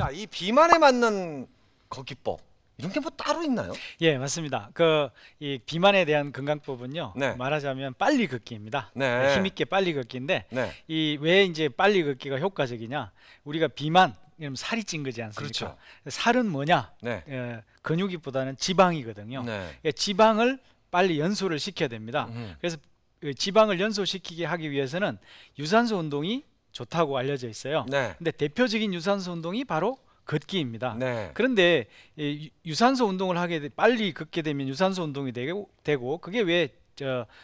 자, 이 비만에 맞는 걷기법 이런 게 뭐 따로 있나요? 예, 맞습니다. 이 비만에 대한 건강법은요. 네. 말하자면 빨리 걷기입니다. 네. 힘있게 빨리 걷기인데 네. 이 왜 이제 빨리 걷기가 효과적이냐? 우리가 비만 이러면 살이 찐 거지 않습니까? 그렇죠. 살은 뭐냐? 네. 근육이보다는 지방이거든요. 네. 지방을 빨리 연소를 시켜야 됩니다. 음. 그래서 지방을 연소시키게 하기 위해서는 유산소 운동이 좋다고 알려져 있어요. 네. 근데 대표적인 유산소 운동이 바로 걷기입니다. 네. 그런데 유산소 운동을 빨리 걷게 되면 유산소 운동이 되고 그게 왜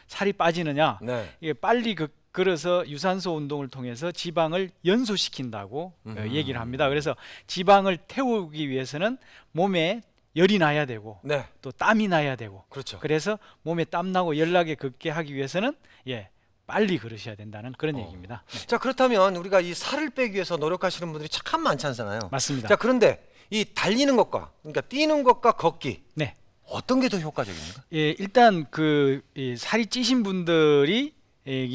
살이 빠지느냐? 네. 이게 빨리 걸어서 유산소 운동을 통해서 지방을 연소시킨다고 얘기를 합니다. 그래서 지방을 태우기 위해서는 몸에 열이 나야 되고 네. 또 땀이 나야 되고 그렇죠. 그래서 몸에 땀 나고 열나게 걷게 하기 위해서는 빨리 걸으셔야 된다는 그런 얘기입니다. 네. 자, 그렇다면 우리가 이 살을 빼기 위해서 노력하시는 분들이 참 많지 않잖아요. 맞습니다. 자, 그런데 이 달리는 것과 그러니까 뛰는 것과 걷기 네. 어떤 게 더 효과적입니까? 일단 이 살이 찌신 분들이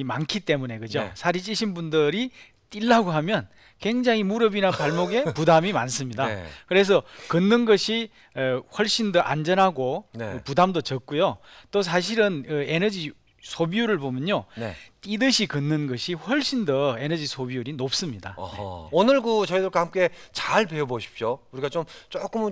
많기 때문에 그죠? 네. 살이 찌신 분들이 뛰려고 하면 굉장히 무릎이나 발목에 부담이 많습니다. 네. 그래서 걷는 것이 훨씬 더 안전하고 네. 부담도 적고요. 또 사실은 에너지 소비율을 보면요. 네. 뛰듯이 걷는 것이 훨씬 더 에너지 소비율이 높습니다. 어허. 오늘 저희들과 함께 잘 배워보십시오. 우리가 조금은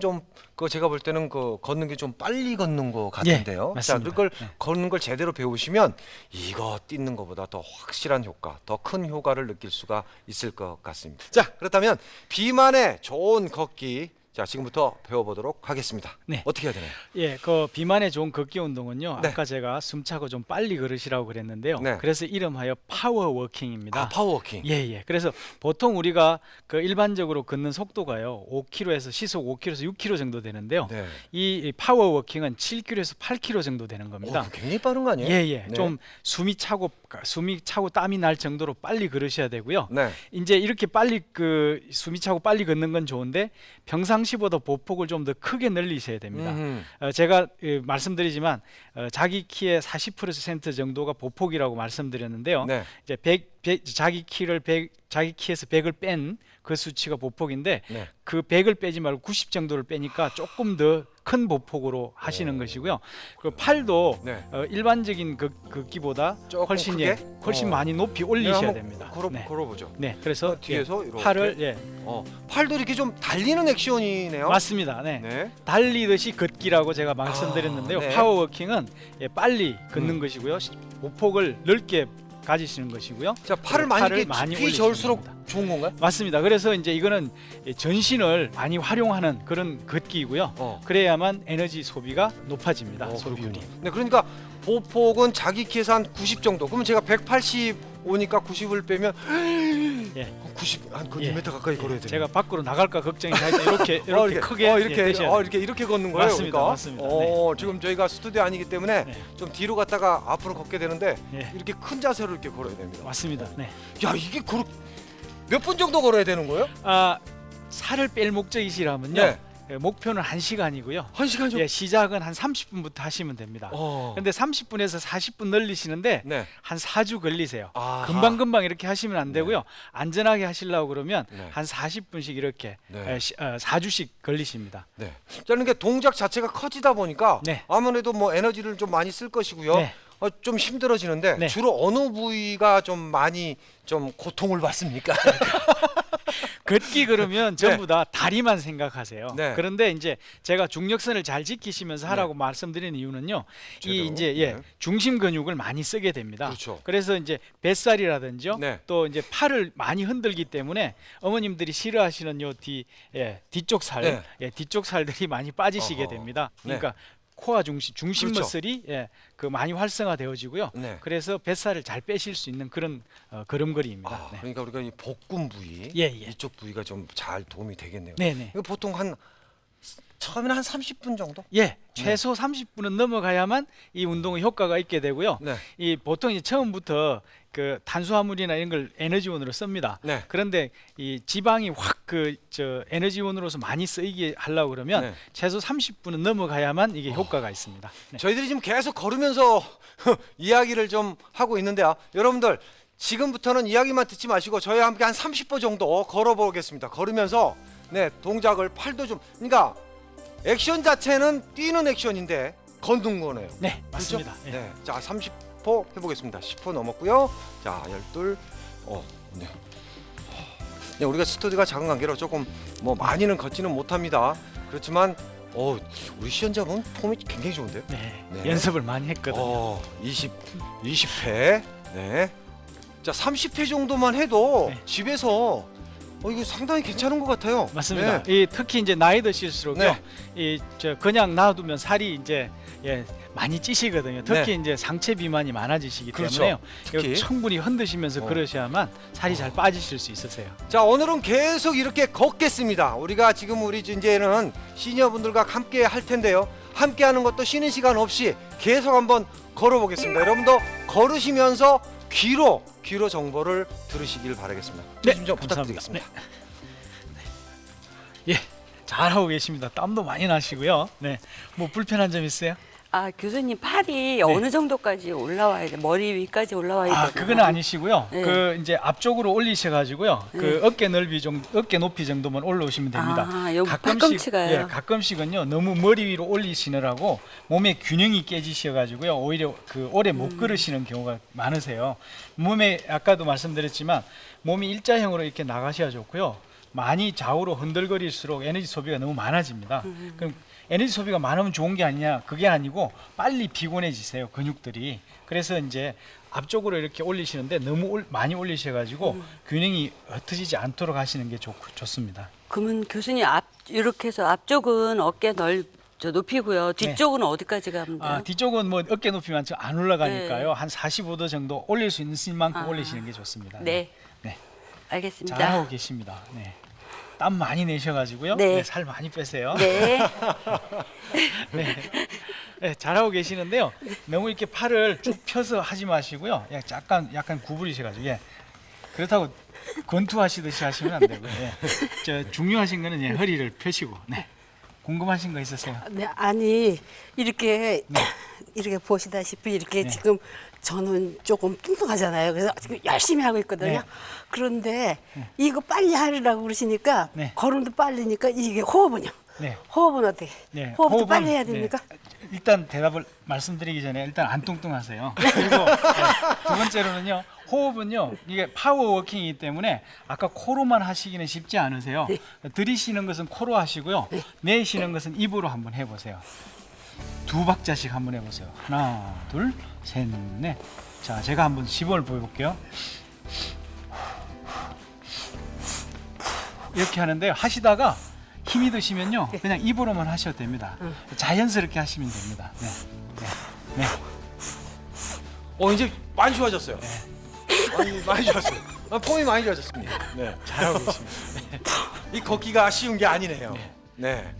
제가 볼 때는 걷는 게 좀 빨리 걷는 것 같은데요. 자, 맞습니다. 그걸 네. 걷는 걸 제대로 배우시면 이거 뛰는 것보다 더 확실한 효과, 더 큰 효과를 느낄 수가 있을 것 같습니다. 자, 그렇다면 비만에 좋은 걷기. 자, 지금부터 배워보도록 하겠습니다. 네. 어떻게 해야 되나요? 비만에 좋은 걷기 운동은요. 네. 아까 제가 숨차고 좀 빨리 걸으시라고 그랬는데요. 네. 그래서 이름하여 파워워킹입니다. 파워워킹. 예. 그래서 보통 우리가 일반적으로 걷는 속도가요. 5km에서 시속 5km에서 6km 정도 되는데요. 네. 이 파워워킹은 7km에서 8km 정도 되는 겁니다. 굉장히 빠른 거 아니에요? 예. 네. 좀 숨이 차고 땀이 날 정도로 빨리 걸으셔야 되고요. 네. 이제 이렇게 빨리 숨이 차고 빨리 걷는 건 좋은데 평상시보다 보폭을 좀 더 크게 늘리셔야 됩니다. 제가 말씀드리지만 자기 키의 40% 정도가 보폭이라고 말씀드렸는데요. 네. 이제 자기 키에서 100을 뺀 그 수치가 보폭인데 네. 그 100을 빼지 말고 90 정도를 빼니까 조금 더 큰 보폭으로 하시는 것이고요. 그리고 팔도 네. 일반적인 걷기보다 조금 훨씬 크게? 훨씬 많이 높이 네, 올리셔야 한번 됩니다. 네. 걸어보죠. 네, 그래서 뒤에서 이렇게? 팔을 팔도 이렇게 좀 달리는 액션이네요. 맞습니다. 네. 네. 달리듯이 걷기라고 제가 말씀드렸는데요. 네. 파워워킹은 빨리 걷는 것이고요. 보폭을 넓게 가지시는 것이고요. 자, 팔을 많이 깊이 올리시는 저을수록 겁니다. 좋은 건가요? 맞습니다. 그래서 이제 이거는 전신을 많이 활용하는 그런 걷기이고요. 그래야만 에너지 소비가 높아집니다. 소비율이. 네, 그러니까 보폭은 자기 키에서 한 90 정도. 그러면 제가 180 오니까 90을 빼면 90, 한 2m 가까이 걸어야 돼요. 제가 밖으로 나갈까 걱정이 돼서 이렇게 크게 이렇게 걷는 거예요. 맞습니다. 그러니까? 맞습니다. 지금 저희가 스튜디오 아니기 때문에 좀 뒤로 갔다가 앞으로 걷게 되는데 네. 이렇게 큰 자세로 이렇게 걸어야 됩니다. 맞습니다. 네. 야, 이게 몇 분 정도 걸어야 되는 거예요? 살을 뺄 목적이시라면요. 네. 목표는 1시간이고요. 1시간 정도? 시작은 한 30분부터 하시면 됩니다. 근데 30분에서 40분 늘리시는데 네. 한 4주 걸리세요. 아하. 금방금방 이렇게 하시면 안 되고요. 안전하게 하시려고 그러면 네. 한 40분씩 이렇게 네. 4주씩 걸리십니다. 네. 저는 게 동작 자체가 커지다 보니까 네. 아무래도 에너지를 좀 많이 쓸 것이고요. 네. 좀 힘들어지는데 네. 주로 어느 부위가 좀 많이 좀 고통을 받습니까? 걷기 그러면 전부 다 다리만 생각하세요. 네. 그런데 이제 제가 중력선을 잘 지키시면서 하라고 말씀드리는 이유는요. 제대로. 이제 네. 중심 근육을 많이 쓰게 됩니다. 그렇죠. 그래서 이제 뱃살이라든지 네. 또 이제 팔을 많이 흔들기 때문에 어머님들이 싫어하시는 뒤쪽 살, 네. 뒤쪽 살들이 많이 빠지시게 어허. 됩니다. 네. 그러니까 코어 중심 그렇죠. 머슬이 많이 활성화되어지고요. 네. 그래서 뱃살을 잘 빼실 수 있는 그런 걸음걸이입니다. 네. 그러니까 우리가 이 복근 부위 예. 이쪽 부위가 좀 잘 도움이 되겠네요. 네네. 이거 보통 처음에는 한 30분 정도? 최소 30분은 넘어가야만 이 운동의 효과가 있게 되고요. 네. 이 보통 이제 처음부터 탄수화물이나 이런 걸 에너지원으로 씁니다. 네. 그런데 이 지방이 확 에너지원으로서 많이 쓰이게 하려고 그러면 네. 최소 30분은 넘어가야만 이게 효과가 있습니다. 네. 저희들이 지금 계속 걸으면서 이야기를 좀 하고 있는데요. 여러분들 지금부터는 이야기만 듣지 마시고 저희와 함께 한 30분 정도 걸어보겠습니다. 걸으면서 네, 동작을 팔도 좀 그러니까 액션 자체는 뛰는 액션인데 걷는 거네요. 네, 맞습니다. 그렇죠? 네. 자, 30호 해보겠습니다. 10호 넘었고요. 자, 12. 네. 네, 우리가 스터디가 작은 관계로 조금 뭐 많이는 걷지는 못합니다. 그렇지만 우리 시연자분 폼이 굉장히 좋은데요. 네, 네. 연습을 많이 했거든요. 20회. 네. 자, 30회 정도만 해도 네. 집에서 이거 상당히 괜찮은 것 같아요. 맞습니다. 네. 특히 이제 나이 드실수록요. 그냥 놔두면 살이 이제 많이 찌시거든요. 특히 이제 상체 비만이 많아지시기 그렇죠. 때문에요. 특히. 이거 충분히 흔드시면서 그러셔야만 살이 잘 빠지실 수 있으세요. 자, 오늘은 계속 이렇게 걷겠습니다. 우리가 지금 우리 이제는 시니어분들과 함께 할 텐데요. 함께 하는 것도 쉬는 시간 없이 계속 한번 걸어보겠습니다. 여러분도 걸으시면서 귀로 정보를 들으시길 바라겠습니다. 네, 조심 좀 감사합니다. 부탁드리겠습니다. 예, 잘하고 계십니다. 땀도 많이 나시고요. 네, 뭐 불편한 점 있어요? 교수님 팔이 어느 정도까지 올라와야 돼? 머리 위까지 올라와야 되나요? 그건 아니시고요. 네. 그 이제 앞쪽으로 올리셔가지고요. 그 어깨 높이 정도만 올라오시면 됩니다. 여기 팔꿈치가요? 가끔씩은요. 너무 머리 위로 올리시느라고 몸의 균형이 깨지셔가지고요. 오히려 오래 못 걸으시는 경우가 많으세요. 몸에 아까도 말씀드렸지만 몸이 일자형으로 이렇게 나가셔야 좋고요. 많이 좌우로 흔들거릴수록 에너지 소비가 너무 많아집니다. 그럼 에너지 소비가 많으면 좋은 게 아니냐, 그게 아니고 빨리 피곤해지세요, 근육들이. 그래서 이제 앞쪽으로 이렇게 올리시는데 너무 많이 올리셔가지고 균형이 흩어지지 않도록 하시는 게 좋습니다. 그러면 교수님 이렇게 해서 앞쪽은 어깨 높이고요. 뒤쪽은 어디까지 가면 돼요? 뒤쪽은 뭐 어깨 높이만 안 올라가니까요. 한 45도 정도 올릴 수 있는 만큼 올리시는 게 좋습니다. 네. 네. 알겠습니다. 잘하고 계십니다. 네. 땀 많이 내셔가지고요. 네. 살 많이 빼세요. 네. 네, 잘하고 계시는데요. 너무 이렇게 팔을 쭉 펴서 하지 마시고요. 약간 구부리셔가지고 그렇다고 권투하시듯이 하시면 안 되고요. 중요하신 거는 허리를 펴시고. 네. 궁금하신 거 있으세요? 네, 아니 이렇게 보시다시피 이렇게 지금 저는 조금 뚱뚱하잖아요. 그래서 지금 열심히 하고 있거든요. 네. 그런데 이거 빨리 하려고 그러시니까 걸음도 빨리니까 이게 호흡은요? 네. 호흡은 어떻게? 네, 호흡도 호흡은, 빨리 해야 됩니까? 일단 대답을 말씀드리기 전에 일단 안 뚱뚱하세요. 그리고 두 번째로는요. 호흡은요. 이게 파워워킹이기 때문에 아까 코로만 하시기는 쉽지 않으세요. 들이쉬는 것은 코로 하시고요. 내쉬는 것은 입으로 한번 해보세요. 2박자씩 한번 해보세요. 하나, 둘, 셋, 넷. 자, 제가 한번 시범을 보여볼게요. 이렇게 하는데요. 하시다가 힘이 드시면요. 그냥 입으로만 하셔도 됩니다. 자연스럽게 하시면 됩니다. 네. 이제 많이 좋아졌어요. 많이 좋았어요. 폼이 많이 좋아졌습니다. 네, 잘하고 계십니다. 이 걷기가 쉬운 게 아니네요. 네.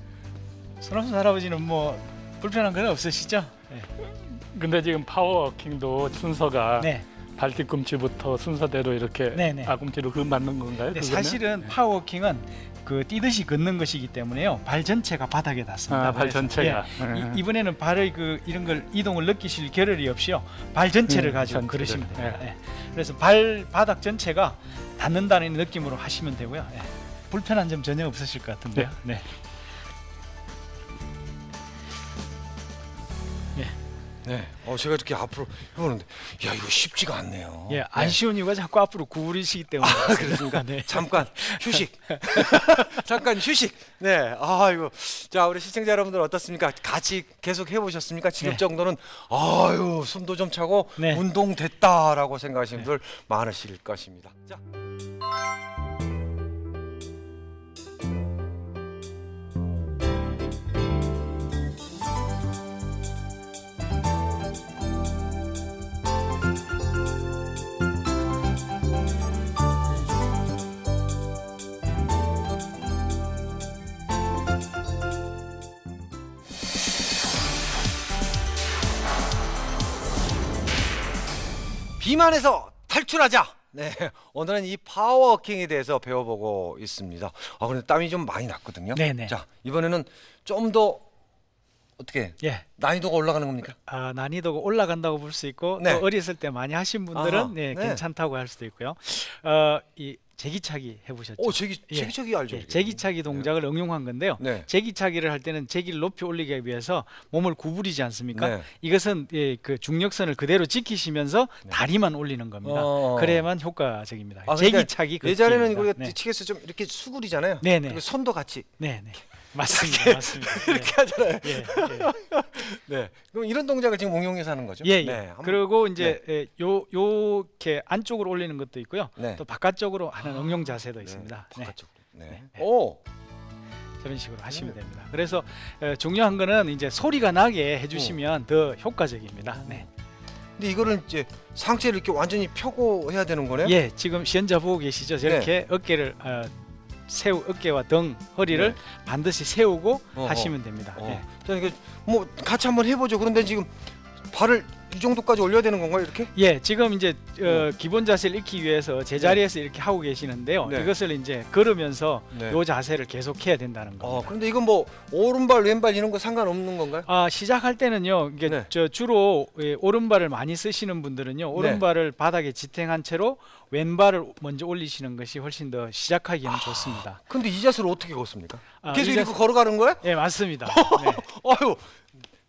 손없은 할아버지는 뭐 불편한 건 없으시죠? 네. 근데 지금 파워워킹도 순서가 네. 발 뒤꿈치부터 순서대로 이렇게 네네. 앞꿈치로 맞는 건가요? 네, 그거는? 사실은 파워워킹은 뛰듯이 걷는 것이기 때문에요. 발 전체가 바닥에 닿습니다. 발 전체가. 이번에는 발의 이런 걸 이동을 느끼실 겨를이 없이요. 발 전체를 가지고 전체를. 걸으시면 돼요. 네. 그래서 발바닥 전체가 닿는다는 느낌으로 하시면 되고요. 불편한 점 전혀 없으실 것 같은데요. 네. 네. 제가 이렇게 앞으로 해보는데, 이거 쉽지가 않네요. 안 쉬운 이유가 자꾸 앞으로 구부리시기 때문에. 그렇습니까? 네. 잠깐 휴식. 잠깐 휴식. 네. 이거. 자, 우리 시청자 여러분들 어떻습니까? 같이 계속 해보셨습니까? 지금 정도는 숨도 좀 차고 운동 됐다라고 생각하시는 분들 많으실 것입니다. 자. 비만에서 탈출하자. 네, 오늘은 이 파워워킹에 대해서 배워보고 있습니다. 근데 땀이 좀 많이 났거든요. 네네. 자, 이번에는 좀 더 어떻게 난이도가 올라가는 겁니까? 난이도가 올라간다고 볼 수 있고 또 어렸을 때 많이 하신 분들은 괜찮다고 할 수도 있고요. 제기차기 해보셨죠? 오, 예. 제기차기 알죠? 예, 이게? 제기차기 동작을 응용한 건데요. 네. 제기차기를 할 때는 제기를 높이 올리기 위해서 몸을 구부리지 않습니까? 네. 이것은 그 중력선을 그대로 지키시면서 다리만 올리는 겁니다. 그래야만 효과적입니다. 아, 그러니까 제기차기 예전에는 걷기입니다. 우리가 뒤치기에서 좀 이렇게 수그리잖아요. 네네. 그리고 손도 같이 네네. 맞습니다. 맞습니다. 이렇게 하잖아요. 예, 예. 네. 그럼 이런 동작을 지금 응용해서 하는 거죠? 예, 예. 네. 한번- 그리고 이제 요렇게 안쪽으로 올리는 것도 있고요. 네. 또 바깥쪽으로 하는 응용 자세도 있습니다. 네. 바깥쪽으로. 네. 네. 오. 저런 식으로 하시면 됩니다. 그래서 중요한 거는 이제 소리가 나게 해주시면 더 효과적입니다. 네. 근데 이거를 이제 상체를 이렇게 완전히 펴고 해야 되는 거네요? 예, 지금 시연자 보고 계시죠? 저렇게 어깨를 어깨와 등, 허리를 반드시 세우고 어허. 하시면 됩니다. 예. 자, 이게 뭐 같이 한번 해보죠. 그런데 지금 발을 이 정도까지 올려야 되는 건가요, 이렇게? 예, 지금 이제 기본 자세를 익히기 위해서 제자리에서 이렇게 하고 계시는데요. 네. 이것을 이제 걸으면서 네. 요 자세를 계속해야 된다는 겁니다. 그런데 이건 뭐 오른발, 왼발 이런 거 상관없는 건가요? 시작할 때는요. 이게 네. 주로 오른발을 많이 쓰시는 분들은요. 오른발을 바닥에 지탱한 채로 왼발을 먼저 올리시는 것이 훨씬 더 시작하기에는 좋습니다. 근데 이 자세를 어떻게 걷습니까? 계속 이 이렇게 자세- 걸어가는 거예요? 예, 맞습니다. 네. 아유,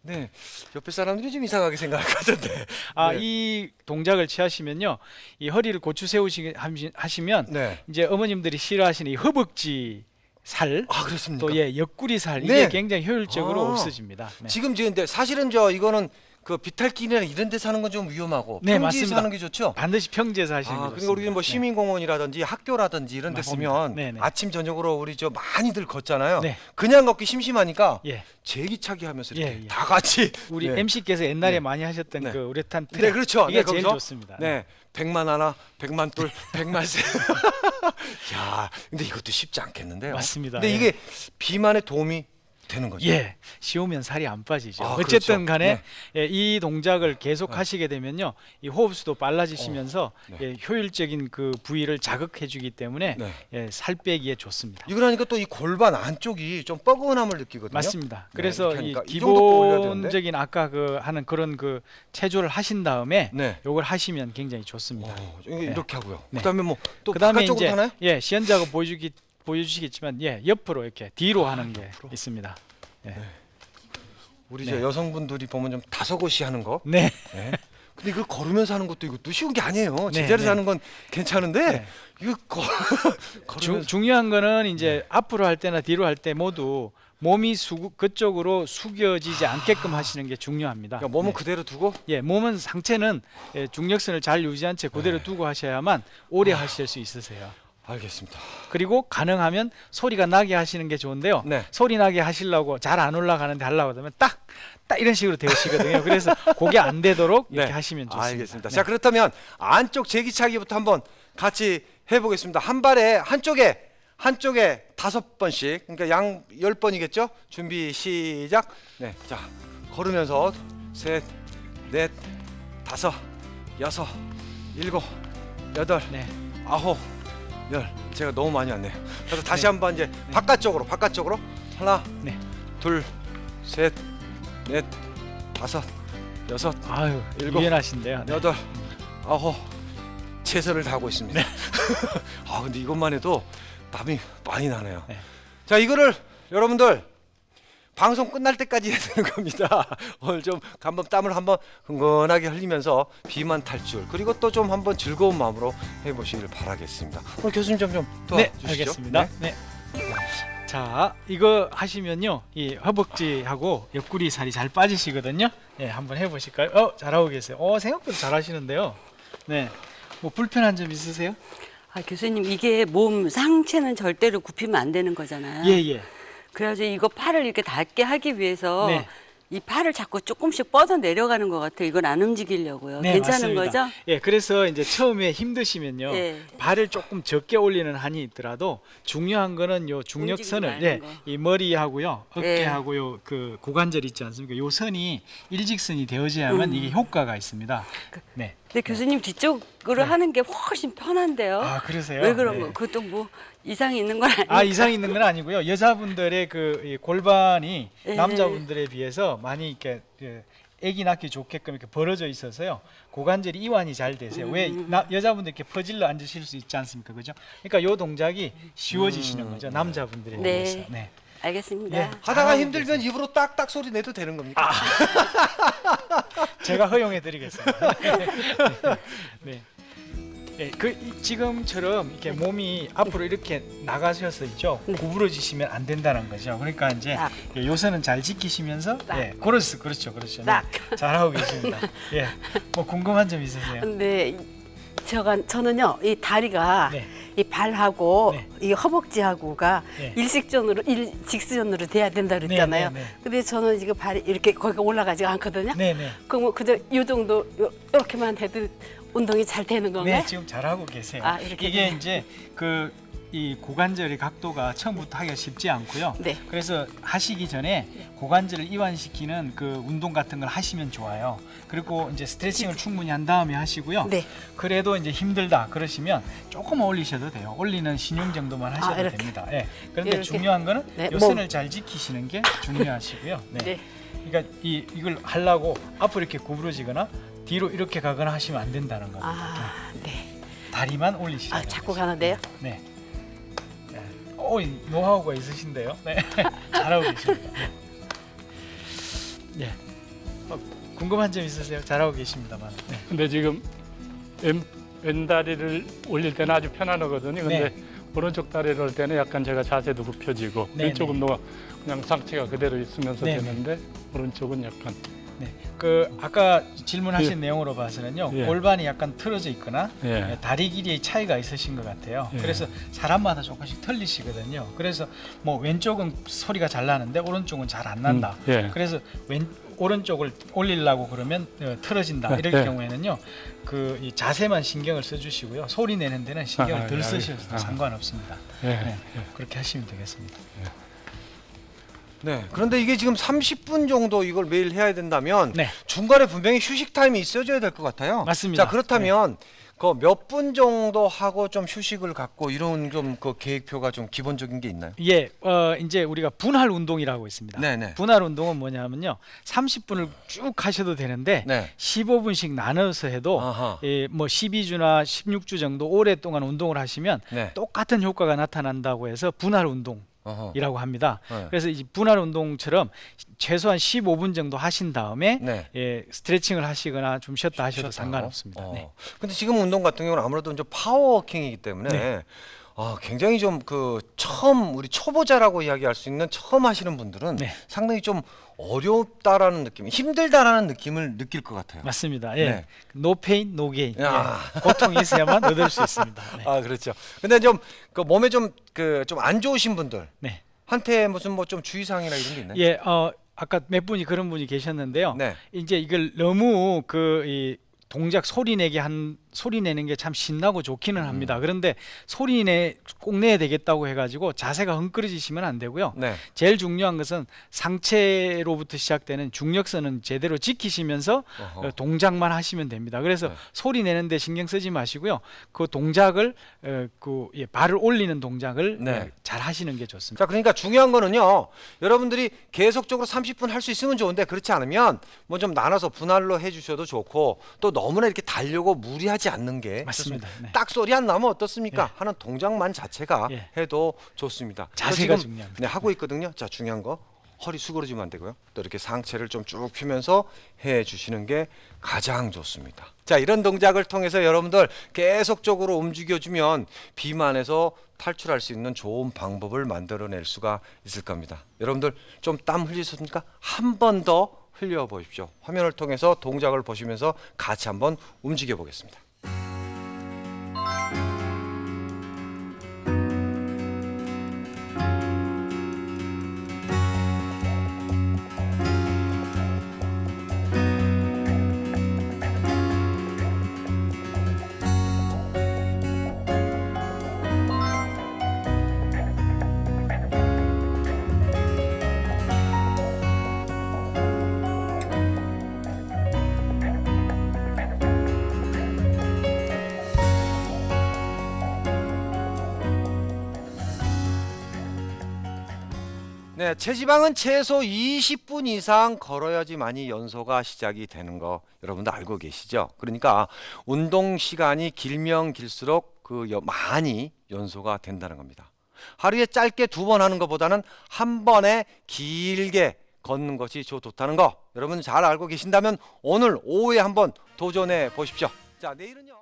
네. 옆에 사람들이 좀 이상하게 생각할 것 같은데. 네. 이 동작을 취하시면요, 이 허리를 고추 세우시 하시면 네. 이제 어머님들이 싫어하시는 이 허벅지 살, 그렇습니까? 또 옆구리 살 네. 이게 굉장히 효율적으로 아. 없어집니다. 네. 지금 근데 사실은 이거는 그 비탈길이나 이런 데 사는 건 좀 위험하고 네, 평지에 맞습니다. 사는 게 좋죠. 반드시 평지에서 하시는 게 그러니까 좋습니다. 우리 뭐 네. 시민공원이라든지 학교라든지 이런 데 맞습니다. 쓰면 네네. 아침 저녁으로 우리 많이들 걷잖아요. 네. 그냥 걷기 심심하니까 예. 제기차기 하면서 이렇게 예, 예. 다 같이 우리 네. MC께서 옛날에 네. 많이 하셨던 네. 그 우레탄 트랙, 네, 그렇죠. 이게 네, 제일 거기서 좋습니다. 네. 100만 하나, 100만 둘, 100만 셋. 야, 근데 이것도 쉽지 않겠는데요. 맞습니다. 근데 예. 이게 비만에 도움이 되는 거죠. 예, 쉬우면 살이 안 빠지죠. 아, 어쨌든 그렇죠. 간에 이 동작을 계속 하시게 되면요, 이 호흡수도 빨라지시면서 네. 효율적인 그 부위를 자극해주기 때문에 네. 살 빼기에 좋습니다. 이걸 하니까 또 이 골반 안쪽이 좀 뻐근함을 느끼거든요. 맞습니다. 네, 그래서 이렇게 이 하니까 이 정도 올려야 되는데. 기본적인 아까 하는 그런 체조를 하신 다음에 네. 요걸 하시면 굉장히 좋습니다. 이렇게 하고요. 네. 그다음에 뭐 또 그다음에 바깥쪽으로 이제 하나요? 시연자가 보여주시겠지만 옆으로 이렇게 뒤로 하는 게 있습니다. 예. 우리 네. 저 여성분들이 보면 좀 다소곳이 하는 거. 네. 네. 근데 이거 걸으면서 하는 것도 이것도 쉬운 게 아니에요. 네, 제자리에서 네. 하는 건 괜찮은데 네. 이거 걸으면서 중요한 거는 이제 앞으로 할 때나 뒤로 할 때 모두 몸이 그쪽으로 숙여지지 않게끔 하시는 게 중요합니다. 그러니까 몸은 네. 그대로 두고 예, 몸은 상체는 중력선을 잘 유지한 채 그대로 네. 두고 하셔야만 오래 하실 수 있으세요. 알겠습니다. 그리고 가능하면 소리가 나게 하시는 게 좋은데요. 네. 소리 나게 하시려고 잘 안 올라가는데 하려고 하면 딱 이런 식으로 되시거든요. 그래서 그게 안 되도록 이렇게 네. 하시면 좋습니다. 알겠습니다. 네. 자, 그렇다면 안쪽 제기차기부터 한번 같이 해보겠습니다. 한 발에 한쪽에 5번씩, 그러니까 양 10번이겠죠? 준비 시작. 네, 자 걸으면서 3, 4, 5, 6, 7, 8, 네. 9, 10. 제가 너무 많이 왔네요. 그래서 다시 네. 한번 이제 바깥쪽으로 하나, 네. 둘, 셋, 넷, 5, 6, 아유, 7, 유연하신데요. 네. 8, 9 최선을 다하고 있습니다. 근데 이것만 해도 땀이 많이 나네요. 네. 자, 이거를 여러분들 방송 끝날 때까지 해야 되는 겁니다. 오늘 좀 한번 땀을 한번 흥건하게 흘리면서 비만 탈출, 그리고 또 좀 한번 즐거운 마음으로 해보시길 바라겠습니다. 오늘 교수님 좀 네, 도와주시죠. 알겠습니다. 네. 자, 이거 하시면요, 이 허벅지하고 옆구리 살이 잘 빠지시거든요. 네, 한번 해보실까요? 잘하고 계세요. 생각보다 잘하시는데요. 네, 뭐 불편한 점 있으세요? 교수님, 이게 몸 상체는 절대로 굽히면 안 되는 거잖아요. 예. 그래가지고 이거 팔을 이렇게 닿게 하기 위해서 네. 이 팔을 자꾸 조금씩 뻗어 내려가는 것 같아요. 이건 안 움직이려고요. 네, 괜찮은 맞습니다. 거죠? 예, 그래서 이제 처음에 힘드시면요, 예. 발을 조금 적게 올리는 한이 있더라도 중요한 거는 요 중력선을, 움직이지 않는 거. 이 머리하고요, 예. 어깨하고요, 그 고관절 있지 않습니까? 요 선이 일직선이 되어져야만 이게 효과가 있습니다. 네. 근데 교수님 뒤쪽으로 하는 게 훨씬 편한데요. 그러세요? 왜 그런 네. 거? 그것도 뭐 이상이 있는 건 아니에요. 이상 있는 건 아니고요. 여자분들의 이 골반이 예. 남자분들에 비해서 많이 이렇게 아기 낳기 좋게끔 이렇게 벌어져 있어서요. 고관절이 이완이 잘 되세요. 왜 여자분들 이렇게 퍼질러 앉으실 수 있지 않습니까? 그죠? 그러니까 요 동작이 쉬워지시는 거죠. 남자분들에 네. 비해서. 네. 알겠습니다. 예. 하다가 잘하고 힘들면 입으로 딱딱 소리 내도 되는 겁니까? 제가 허용해 드리겠습니다. 네. 네, 지금처럼 이렇게 몸이 앞으로 이렇게 나가셔서 있죠. 구부러지시면 안 된다는 거죠. 그러니까 이제 딱. 요선은 잘 지키시면서 그렇죠. 네, 딱. 잘하고 계십니다. 예, 뭐 궁금한 점 있으세요? 근데 저는요 이 다리가 네. 이 발하고 네. 이 허벅지하고가 네. 일직선으로 돼야 된다 그랬잖아요. 네. 근데 저는 지금 발이 이렇게 거기가 올라가지가 않거든요. 네네. 그럼 그저 이 정도 이렇게만 해도 운동이 잘 되는 건가요? 네, 지금 잘하고 계세요. 아, 이렇게 이게 되네. 이제 이 고관절의 각도가 처음부터 하기가 쉽지 않고요. 네. 그래서 하시기 전에 고관절을 이완시키는 그 운동 같은 걸 하시면 좋아요. 그리고 이제 스트레칭을 충분히 한 다음에 하시고요. 네. 그래도 이제 힘들다 그러시면 조금 올리셔도 돼요. 올리는 신용 정도만 하셔도 이렇게. 됩니다. 예. 그런데 이렇게. 중요한 거는 네, 요선을 잘 지키시는 게 중요하시고요. 네. 네. 그러니까 이걸 하려고 앞으로 이렇게 구부러지거나 뒤로 이렇게 가거나 하시면 안 된다는 겁니다. 아, 네. 다리만 올리시죠. 아, 자꾸 가는데요. 네. 노하우가 있으신데요. 네. 잘하고 계십니다. 네. 궁금한 점 있으세요? 잘하고 계십니다만. 네. 근데 지금 왼다리를 올릴 때는 아주 편안하거든요. 근데 오른쪽 다리를 올 때는 약간 제가 자세도 굽혀지고 네, 왼쪽은 그냥 상체가 그대로 있으면서 네, 되는데 오른쪽은 약간 네. 아까 질문하신 내용으로 봐서는요. 예. 골반이 약간 틀어져 있거나 예. 다리 길이의 차이가 있으신 것 같아요. 예. 그래서 사람마다 조금씩 틀리시거든요. 그래서 뭐 왼쪽은 소리가 잘 나는데 오른쪽은 잘 안 난다. 예. 그래서 오른쪽을 올리려고 그러면 틀어진다. 이럴 예. 경우에는 이 자세만 신경을 써주시고요. 소리 내는 데는 신경을 덜 쓰셔도 상관없습니다. 예. 네. 그렇게 하시면 되겠습니다. 네. 그런데 이게 지금 30분 정도 이걸 매일 해야 된다면 네. 중간에 분명히 휴식 타임이 있어줘야 될 것 같아요. 맞습니다. 자, 그렇다면 그 몇 분 정도 하고 좀 휴식을 갖고 이런 좀 그 계획표가 좀 기본적인 게 있나요? 예, 이제 우리가 분할 운동이라고 있습니다. 네네. 분할 운동은 뭐냐면요, 30분을 쭉 하셔도 되는데 네. 15분씩 나눠서 해도 아하. 뭐 12주나 16주 정도 오랫동안 운동을 하시면 네. 똑같은 효과가 나타난다고 해서 분할 운동. 어허. 이라고 합니다. 네. 그래서 이 분할 운동처럼 최소한 15분 정도 하신 다음에 네. 스트레칭을 하시거나 좀 쉬었다 하셔도 쉬었다고? 상관없습니다. 네. 근데 지금 운동 같은 경우는 아무래도 좀 파워워킹이기 때문에 네. 굉장히 좀 처음 우리 초보자라고 이야기할 수 있는 처음 하시는 분들은 네. 상당히 좀 어렵다라는 느낌, 힘들다라는 느낌을 느낄 것 같아요. 맞습니다. 예. 네. No pain, no gain. 야. 예. 고통이 있어야만 얻을 수 있습니다. 네. 그렇죠. 근데 좀 그 몸에 좀 안 좋으신 분들 네. 한테 무슨 뭐 좀 주의사항이나 이런 게 있나요? 예, 아까 몇 분이 그런 분이 계셨는데요. 네. 이제 이걸 너무 이 동작 소리 내는 게 참 신나고 좋기는 합니다. 그런데 꼭 내야 되겠다고 해가지고 자세가 헝클어지시면 안 되고요. 네. 제일 중요한 것은 상체로부터 시작되는 중력선은 제대로 지키시면서 어허. 동작만 하시면 됩니다. 그래서 네. 소리 내는데 신경 쓰지 마시고요. 그 동작을 발을 올리는 동작을 네. 잘 하시는 게 좋습니다. 자, 그러니까 중요한 거는요. 여러분들이 계속적으로 30분 할 수 있으면 좋은데 그렇지 않으면 뭐 좀 나눠서 분할로 해주셔도 좋고 또 너무나 이렇게 달려고 무리하지 않는 게 맞습니다. 좋습니다. 네. 딱 소리 안 나면 어떻습니까? 예. 하는 동작만 자체가 예. 해도 좋습니다. 자세가 지금, 중요합니다. 네, 하고 있거든요. 자, 중요한 거 허리 수그러지면 안 되고요. 또 이렇게 상체를 좀 쭉 펴면서 해주시는 게 가장 좋습니다. 자, 이런 동작을 통해서 여러분들 계속적으로 움직여주면 비만에서 탈출할 수 있는 좋은 방법을 만들어낼 수가 있을 겁니다. 여러분들 좀 땀 흘리셨습니까? 한 번 더 흘려 보십시오. 화면을 통해서 동작을 보시면서 같이 한번 움직여 보겠습니다. 네, 체지방은 최소 20분 이상 걸어야지만이 연소가 시작이 되는 거 여러분도 알고 계시죠? 그러니까 운동 시간이 길면 길수록 많이 연소가 된다는 겁니다. 하루에 짧게 2번 하는 것보다는 한 번에 길게 걷는 것이 좋다는 거 여러분 잘 알고 계신다면 오늘 오후에 한번 도전해 보십시오. 자, 내일은요.